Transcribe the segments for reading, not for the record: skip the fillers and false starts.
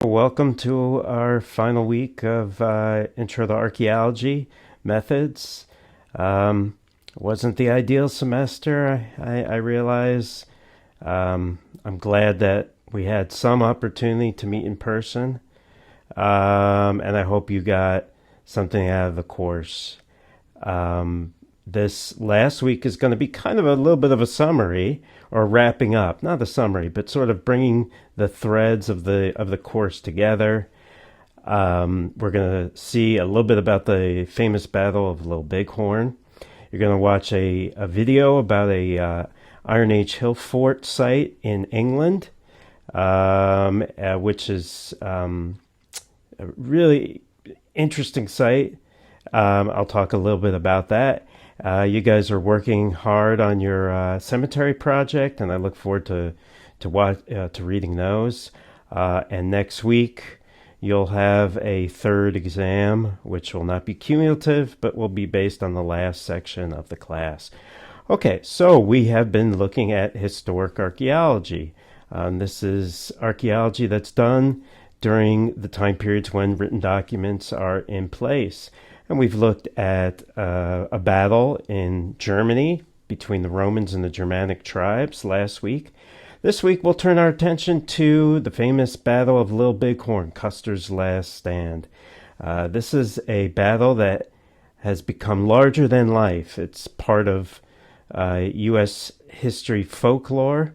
welcome to our final week of Intro to Archaeology methods. Wasn't the ideal semester, I realize. I'm glad that we had some opportunity to meet in person, and I hope you got something out of the course. This last week is going to be kind of a little bit of a summary, or wrapping up, not a summary, but sort of bringing the threads of the course together. We're going to see a little bit about the famous Battle of Little Bighorn. You're going to watch a video about a Iron Age hill fort site in England, which is a really interesting site. I'll talk a little bit about that. You guys are working hard on your cemetery project, and I look forward to reading those. And next week, you'll have a third exam, which will not be cumulative, but will be based on the last section of the class. Okay, so we have been looking at historic archaeology. This is archaeology that's done during the time periods when written documents are in place. And we've looked at a battle in Germany between the Romans and the Germanic tribes last week. This week, we'll turn our attention to the famous Battle of Little Bighorn, Custer's last stand. This is a battle that has become larger than life. It's part of U.S. history folklore,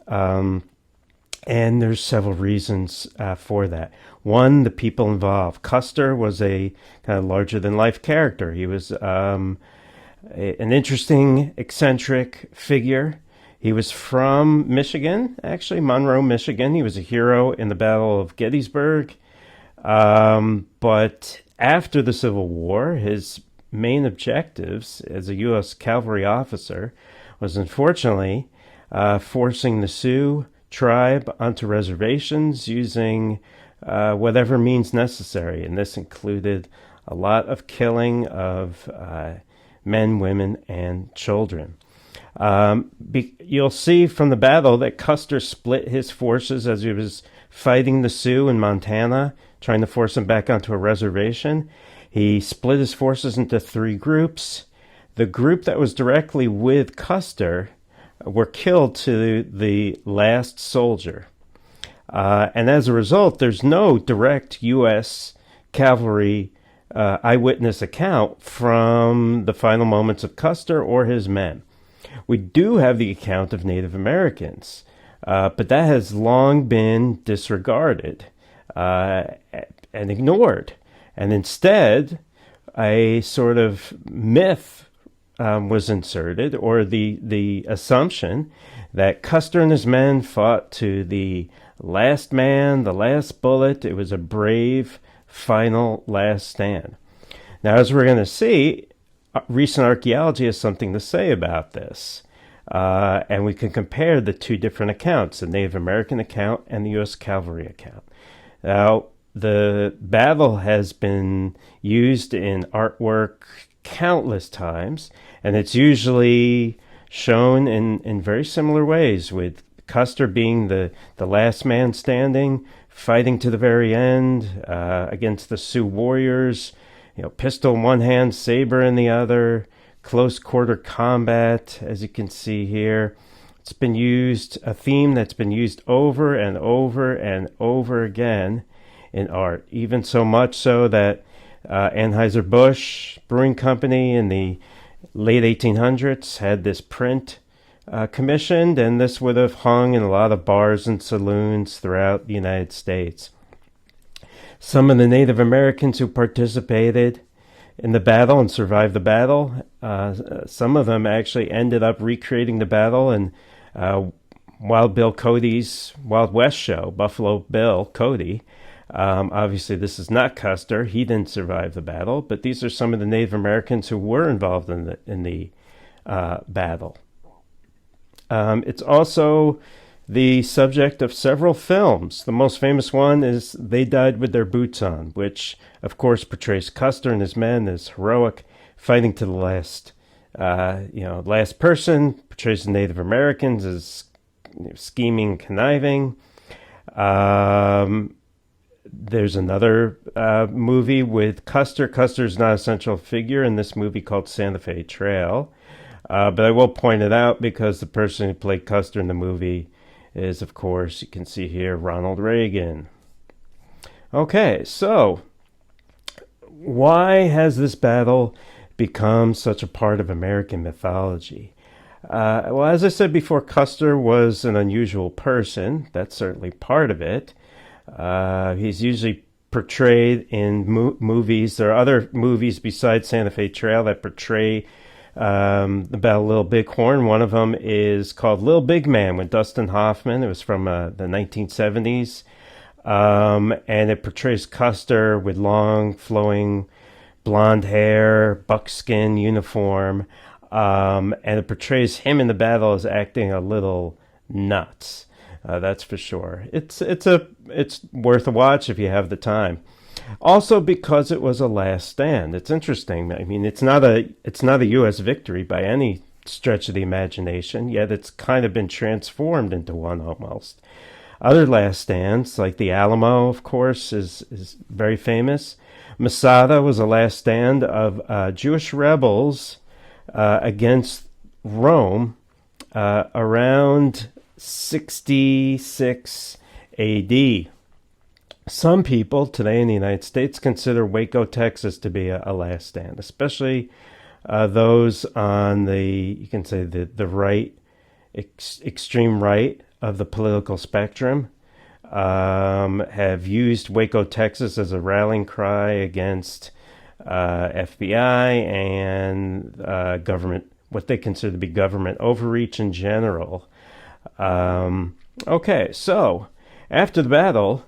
and there's several reasons for that. One, the people involved. Custer was a kind of larger-than-life character. He was an interesting, eccentric figure. He was from Michigan, actually, Monroe, Michigan. He was a hero in the Battle of Gettysburg. But after the Civil War, his main objectives as a U.S. cavalry officer was, unfortunately, forcing the Sioux tribe onto reservations using whatever means necessary. And this included a lot of killing of men, women, and children. You'll see from the battle that Custer split his forces as he was fighting the Sioux in Montana, trying to force them back onto a reservation. He split his forces into three groups. The group that was directly with Custer were killed to the last soldier. And as a result, there's no direct U.S. cavalry eyewitness account from the final moments of Custer or his men. We do have the account of Native Americans, but that has long been disregarded and ignored. And instead, a sort of myth was inserted, or the assumption that Custer and his men fought to the last man, the last bullet. It was a brave, final last stand. Now, as we're going to see, recent archaeology has something to say about this. And we can compare the two different accounts, the Native American account and the U.S. cavalry account. Now, the battle has been used in artwork countless times, and it's usually shown in very similar ways, with Custer being the last man standing, fighting to the very end against the Sioux warriors, pistol in one hand, saber in the other, close quarter combat, as you can see here. It's been used, a theme that's been used over and over and over again in art, even so much so that Anheuser-Busch Brewing Company in the late 1800s had this print commissioned, and this would have hung in a lot of bars and saloons throughout the United States. Some of the Native Americans who participated in the battle and survived the battle, some of them actually ended up recreating the battle in Wild Bill Cody's Wild West show, Buffalo Bill Cody. Obviously, this is not Custer. He didn't survive the battle, but these are some of the Native Americans who were involved in the battle. It's also the subject of several films. The most famous one is They Died with Their Boots On, which, of course, portrays Custer and his men as heroic, fighting to the last person, portrays the Native Americans as scheming, conniving. There's another movie with Custer. Custer's not a central figure in this movie called Santa Fe Trail. But I will point it out because the person who played Custer in the movie is, of course, you can see here, Ronald Reagan. Okay, so why has this battle become such a part of American mythology? Well, as I said before, Custer was an unusual person. That's certainly part of it. He's usually portrayed in movies. There are other movies besides Santa Fe Trail that portray the Battle of Little Bighorn. One of them is called Little Big Man with Dustin Hoffman. It was from the 1970s. And it portrays Custer with long, flowing blonde hair, buckskin uniform. And it portrays him in the battle as acting a little nuts. That's for sure. It's worth a watch if you have the time. Also, because it was a last stand. It's interesting. I mean, it's not a U.S. victory by any stretch of the imagination. Yet it's kind of been transformed into one almost. Other last stands, like the Alamo, of course, is very famous. Masada was a last stand of Jewish rebels against Rome around 66 AD. Some people today in the United States consider Waco, Texas to be a last stand, especially those on you can say the right, extreme right of the political spectrum, have used Waco, Texas as a rallying cry against FBI and government, what they consider to be government overreach in general. Okay, so after the battle,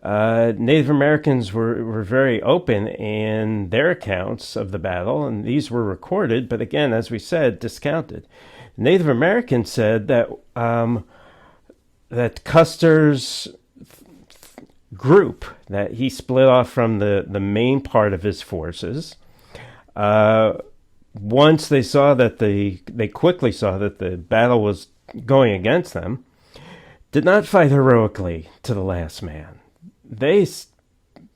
Native Americans were very open in their accounts of the battle, and these were recorded, but again, as we said, discounted. Native Americans said that that Custer's group, that he split off from the main part of his forces, once they saw that they quickly saw that the battle was going against them, did not fight heroically to the last man. They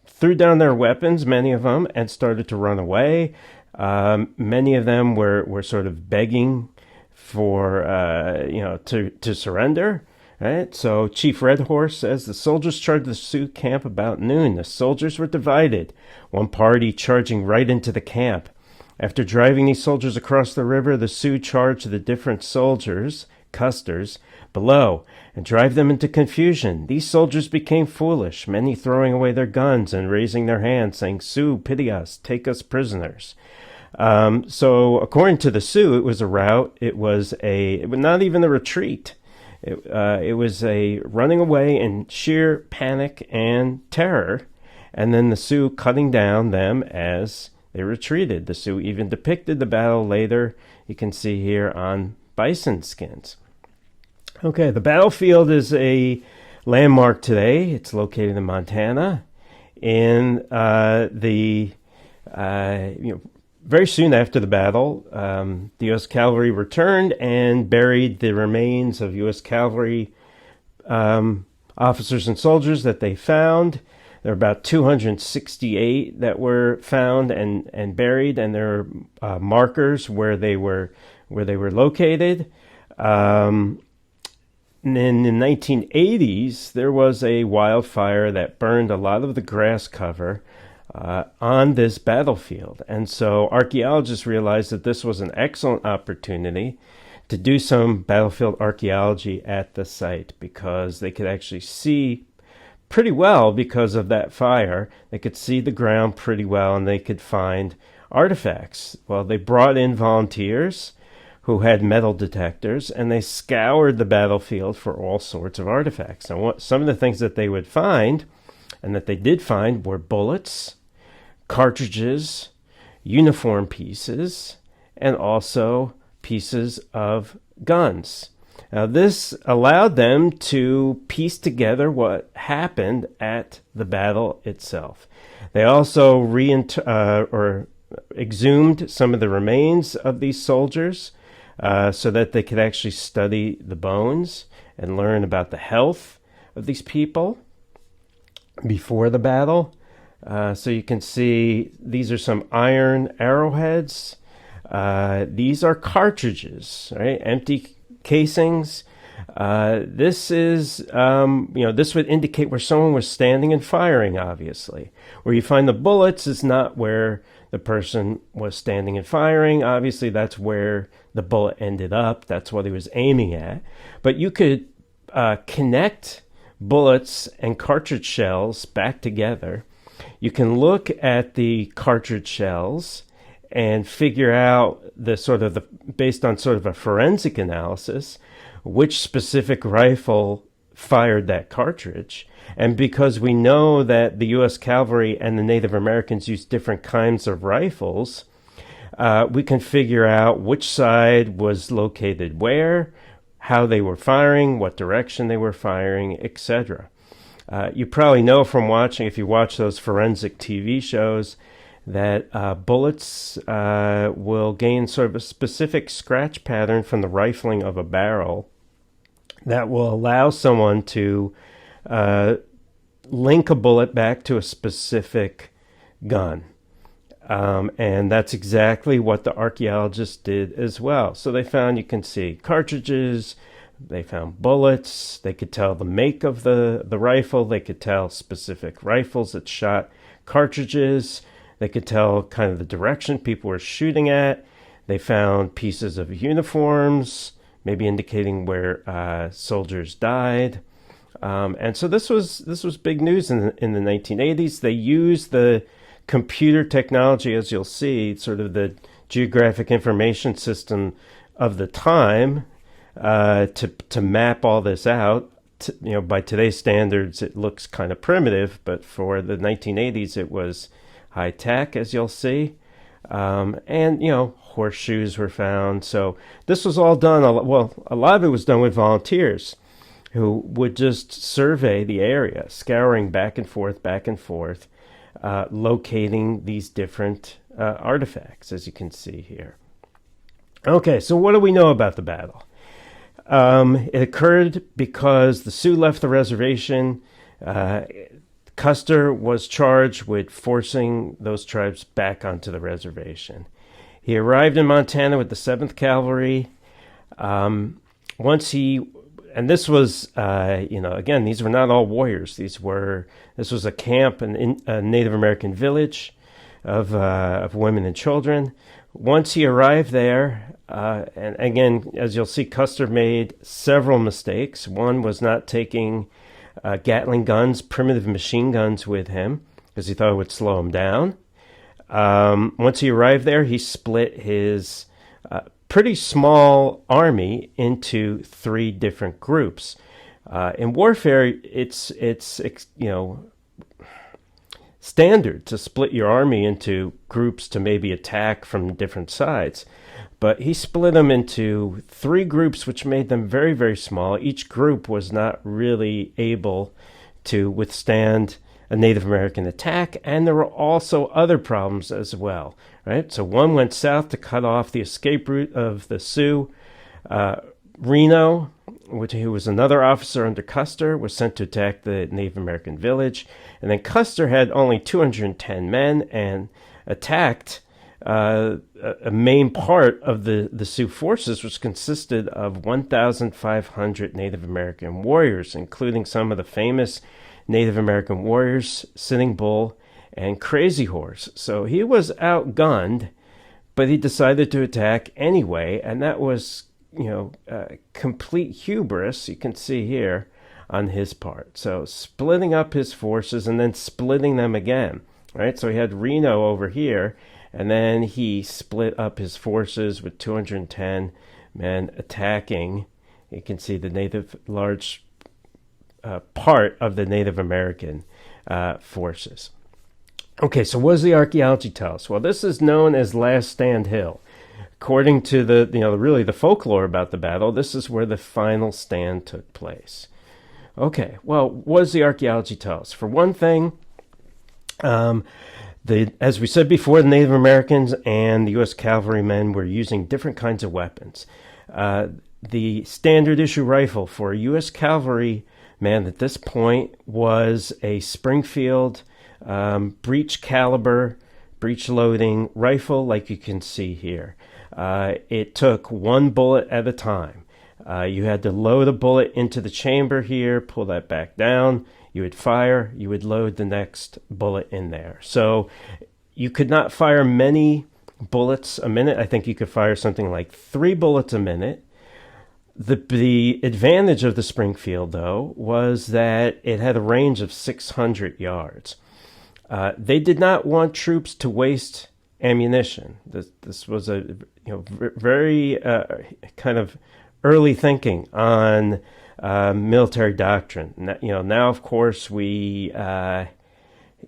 threw down their weapons, many of them, and started to run away. Many of them were sort of begging for to surrender. Right? So Chief Red Horse says the soldiers charged the Sioux camp about noon. The soldiers were divided, one party charging right into the camp. After driving these soldiers across the river, the Sioux charged the different soldiers, Custers, below, and drive them into confusion. These soldiers became foolish, many throwing away their guns and raising their hands, saying, "Sioux, pity us, take us prisoners." So according to the Sioux, it was a rout. It was not even a retreat. It was a running away in sheer panic and terror, and then the Sioux cutting down them as they retreated. The Sioux even depicted the battle later, you can see here, on bison skins. Okay, the battlefield is a landmark today. It's located in Montana. Very soon after the battle, the U.S. cavalry returned and buried the remains of U.S. cavalry officers and soldiers that they found. There were about 268 that were found and buried, and there are markers where they were located. And in the 1980s, there was a wildfire that burned a lot of the grass cover on this battlefield. And so archaeologists realized that this was an excellent opportunity to do some battlefield archaeology at the site, because they could actually see pretty well because of that fire. They could see the ground pretty well, and they could find artifacts. Well, they brought in volunteers who had metal detectors, and they scoured the battlefield for all sorts of artifacts. And some of the things that they would find, and that they did find, were bullets, cartridges, uniform pieces, and also pieces of guns. Now, this allowed them to piece together what happened at the battle itself. They also exhumed some of the remains of these soldiers so that they could actually study the bones and learn about the health of these people. before the battle. So you can see these are some iron arrowheads. These are cartridges, right? Empty casings. This is, this would indicate where someone was standing and firing, obviously. Where you find the bullets is not where the person was standing and firing. Obviously, that's where the bullet ended up. That's what he was aiming at. But you could connect bullets and cartridge shells back together. You can look at the cartridge shells and figure out based on sort of a forensic analysis, which specific rifle fired that cartridge. And because we know that the U.S. Cavalry and the Native Americans used different kinds of rifles, we can figure out which side was located where, how they were firing, what direction they were firing, etc. You probably know from watching, if you watch those forensic TV shows, that bullets will gain sort of a specific scratch pattern from the rifling of a barrel that will allow someone to link a bullet back to a specific gun. And that's exactly what the archaeologists did as well. So they found, you can see cartridges, they found bullets, they could tell the make of the rifle, they could tell specific rifles that shot cartridges, they could tell kind of the direction people were shooting at. They found pieces of uniforms, maybe indicating where soldiers died. And so this was big news in the 1980s. They used the computer technology, as you'll see, sort of the geographic information system of the time, to map all this out. By today's standards, it looks kind of primitive, but for the 1980s, it was high tech, as you'll see. And horseshoes were found. So this was all done. A lot of it was done with volunteers who would just survey the area, scouring back and forth, locating these different artifacts, as you can see here. Okay, so what do we know about the battle? It occurred because the Sioux left the reservation. Custer was charged with forcing those tribes back onto the reservation. He arrived in Montana with the 7th Cavalry. And this was, again, these were not all warriors. This was a camp, a Native American village of women and children. Once he arrived there, and again, as you'll see, Custer made several mistakes. One was not taking Gatling guns, primitive machine guns, with him because he thought it would slow him down. Once he arrived there, he split his pretty small army into 3 different groups. In warfare, it's standard to split your army into groups to maybe attack from different sides. But he split them into 3 groups, which made them very, very small. Each group was not really able to withstand a Native American attack, and there were also other problems as well, right? So one went south to cut off the escape route of the Sioux. Reno, who was another officer under Custer, was sent to attack the Native American village. And then Custer had only 210 men and attacked a main part of the Sioux forces, which consisted of 1,500 Native American warriors, including some of the famous Native American warriors, Sitting Bull and Crazy Horse. So he was outgunned, but he decided to attack anyway, and that was, complete hubris, you can see here, on his part. So splitting up his forces and then splitting them again, right? So he had Reno over here, and then he split up his forces with 210 men attacking. You can see the large part of the Native American forces. Okay, so what does the archaeology tell us? Well, this is known as Last Stand Hill. According to the folklore about the battle, this is where the final stand took place. Okay, well, what does the archaeology tell us? For one thing, as we said before, the Native Americans and the U.S. cavalrymen were using different kinds of weapons. The standard issue rifle for a U.S. cavalry man, at this point was a Springfield breech caliber, breech loading rifle like you can see here. It took one bullet at a time. You had to load a bullet into the chamber here, pull that back down. You would fire, you would load the next bullet in there. So you could not fire many bullets a minute. I think you could fire something like 3 bullets a minute. The advantage of the Springfield, though, was that it had a range of 600 yards. They did not want troops to waste ammunition. This was a very kind of early thinking on military doctrine. Now of course we,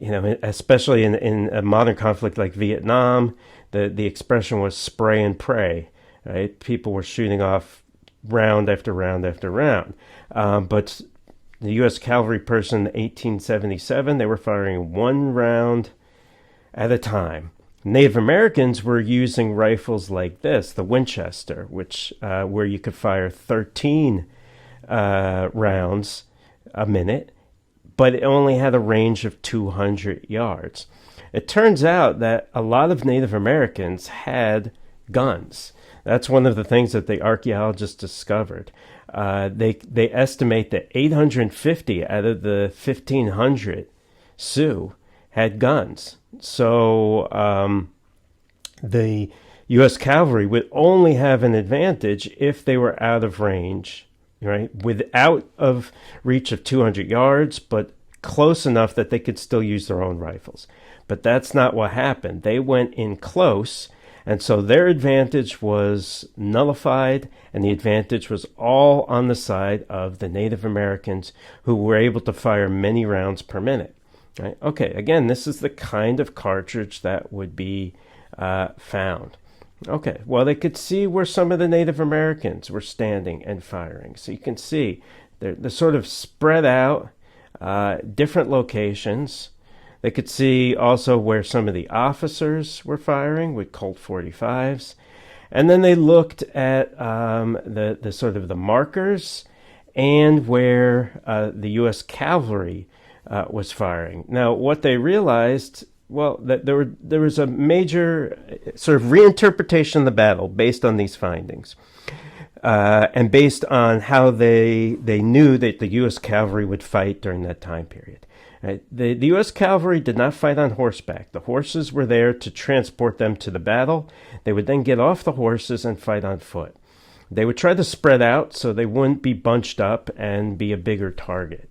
especially in a modern conflict like Vietnam, the expression was spray and pray. Right? People were shooting off round after round after round. But the U.S. cavalry person in 1877, they were firing 1 round at a time. Native Americans were using rifles like this, the Winchester, which where you could fire 13 rounds a minute, but it only had a range of 200 yards. It turns out that a lot of Native Americans had guns. That's one of the things that the archaeologists discovered. They estimate that 850 out of the 1,500 Sioux had guns. So the U.S. cavalry would only have an advantage if they were out of range, right? Without of reach of 200 yards, but close enough that they could still use their own rifles. But that's not what happened. They went in close, and so their advantage was nullified, and the advantage was all on the side of the Native Americans who were able to fire many rounds per minute. Right? Okay, again, this is the kind of cartridge that would be found. Okay, well, they could see where some of the Native Americans were standing and firing. So you can see they're sort of spread out, different locations. They could see also where some of the officers were firing with Colt 45s. And then they looked at the sort of the markers and where the U.S. cavalry was firing. Now, what they realized, well, that there was a major sort of reinterpretation of the battle based on these findings, and based on how they knew that the U.S. cavalry would fight during that time period. Right? The U.S. cavalry did not fight on horseback. The horses were there to transport them to the battle. They would then get off the horses and fight on foot. They would try to spread out so they wouldn't be bunched up and be a bigger target.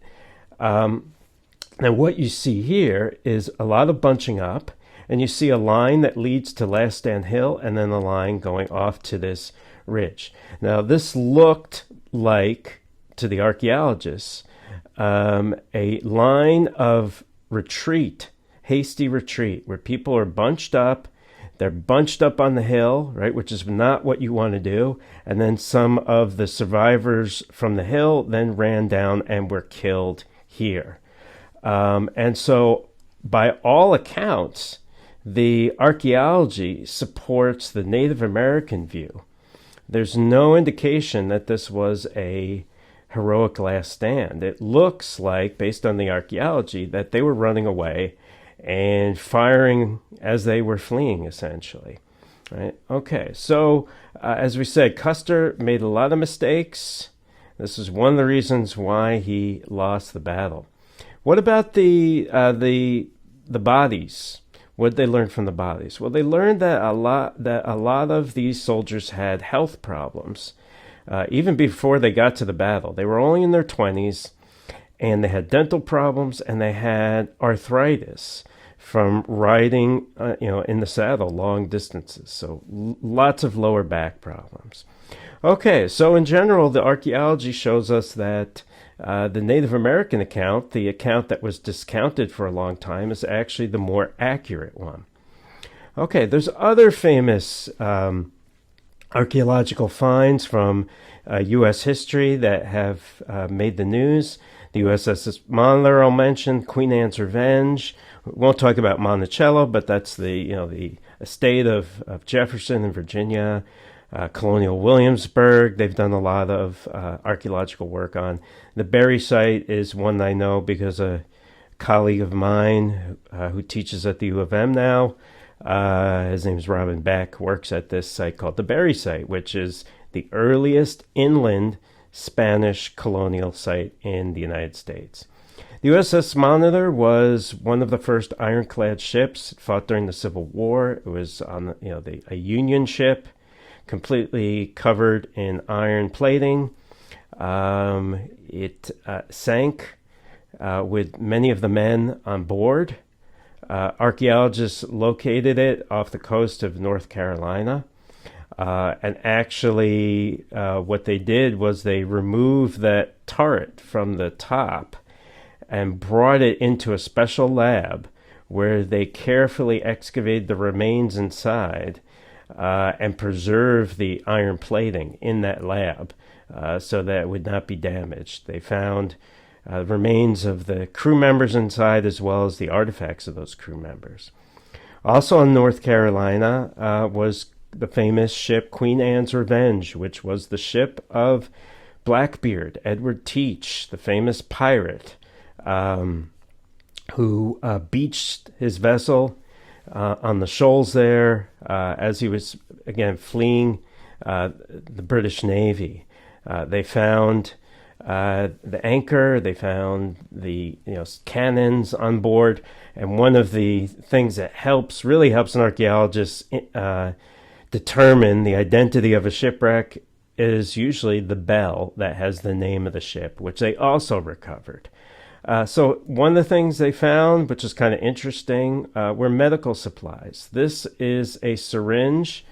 Now, what you see here is a lot of bunching up, and you see a line that leads to Last Stand Hill, and then a line going off to this ridge. Now, this looked like, to the archaeologists, a line of retreat, hasty retreat, where people are bunched up. They're bunched up on the hill, right, which is not what you want to do. And then some of the survivors from the hill then ran down and were killed here. And so, by all accounts, the archaeology supports the Native American view. There's no indication that this was a heroic last stand. It looks like, based on the archaeology, that they were running away and firing as they were fleeing, essentially. Right? Okay, so as we said, Custer made a lot of mistakes. This is one of the reasons why he lost the battle. What about the bodies? What did they learn from the bodies? Well, they learned that a lot of these soldiers had health problems. Even before they got to the battle. They were only in their 20s, and they had dental problems, and they had arthritis from riding in the saddle long distances. So lots of lower back problems. Okay, so in general, the archaeology shows us that the Native American account, the account that was discounted for a long time, is actually the more accurate one. Okay, there's other famous archaeological finds from U.S. history that have made the news. The USS Monitor I'll mention, Queen Anne's Revenge. We won't talk about Monticello, but that's the estate of Jefferson in Virginia. Colonial Williamsburg. They've done a lot of archaeological work on. The Berry site is one I know because a colleague of mine who teaches at the U of M now, his name is Robin Beck, works at this site called the Berry site, which is the earliest inland Spanish colonial site in the United States. The USS Monitor was one of the first ironclad ships. It fought during the Civil War. It was on a Union ship, completely covered in iron plating. It sank with many of the men on board. Archaeologists located it off the coast of North Carolina. And actually, what they did was they removed that turret from the top and brought it into a special lab where they carefully excavated the remains inside and preserved the iron plating in that lab so that it would not be damaged. They found remains of the crew members inside as well as the artifacts of those crew members. Also in North Carolina was the famous ship Queen Anne's Revenge, which was the ship of Blackbeard, Edward Teach, the famous pirate, who beached his vessel on the shoals there as he was, again, fleeing the British Navy. They found the anchor, they found the cannons on board, and one of the things that really helps an archaeologist determine the identity of a shipwreck is usually the bell that has the name of the ship, which they also recovered. So one of the things they found, which is kind of interesting, were medical supplies. This is a syringe,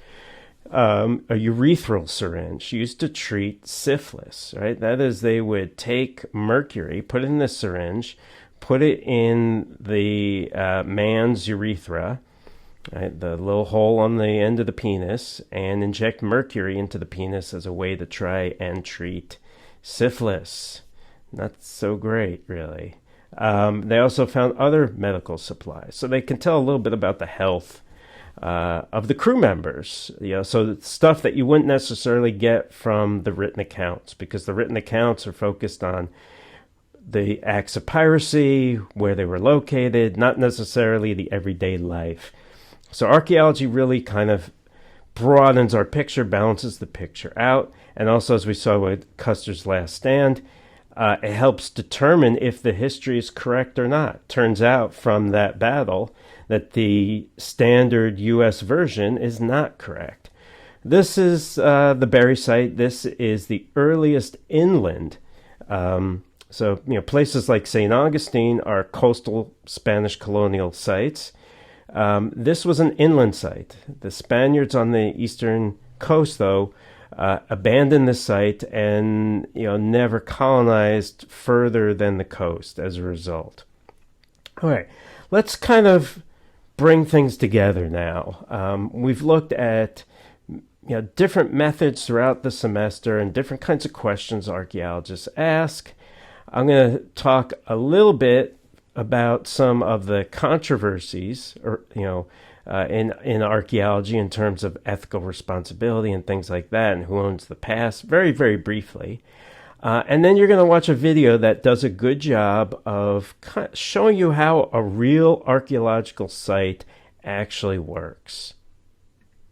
a urethral syringe used to treat syphilis, right? That is, they would take mercury, put it in the syringe, put it in the man's urethra, right, the little hole on the end of the penis, and inject mercury into the penis as a way to try and treat syphilis. Not so great, really. They also found other medical supplies, so they can tell a little bit about the health of the crew members. So stuff that you wouldn't necessarily get from the written accounts, because the written accounts are focused on the acts of piracy, where they were located, not necessarily the everyday life. So archaeology really kind of broadens our picture, balances the picture out, and also, as we saw with Custer's Last Stand, it helps determine if the history is correct or not. Turns out from that battle that the standard U.S. version is not correct. This is the Berry site. This is the earliest inland. So places like St. Augustine are coastal Spanish colonial sites. This was an inland site. The Spaniards on the eastern coast, though, abandoned the site and never colonized further than the coast as a result. All right, let's kind of bring things together now. We've looked at different methods throughout the semester and different kinds of questions archaeologists ask. I'm going to talk a little bit about some of the controversies in archaeology in terms of ethical responsibility and things like that, and who owns the past, very, very briefly. And then you're going to watch a video that does a good job of showing you how a real archaeological site actually works.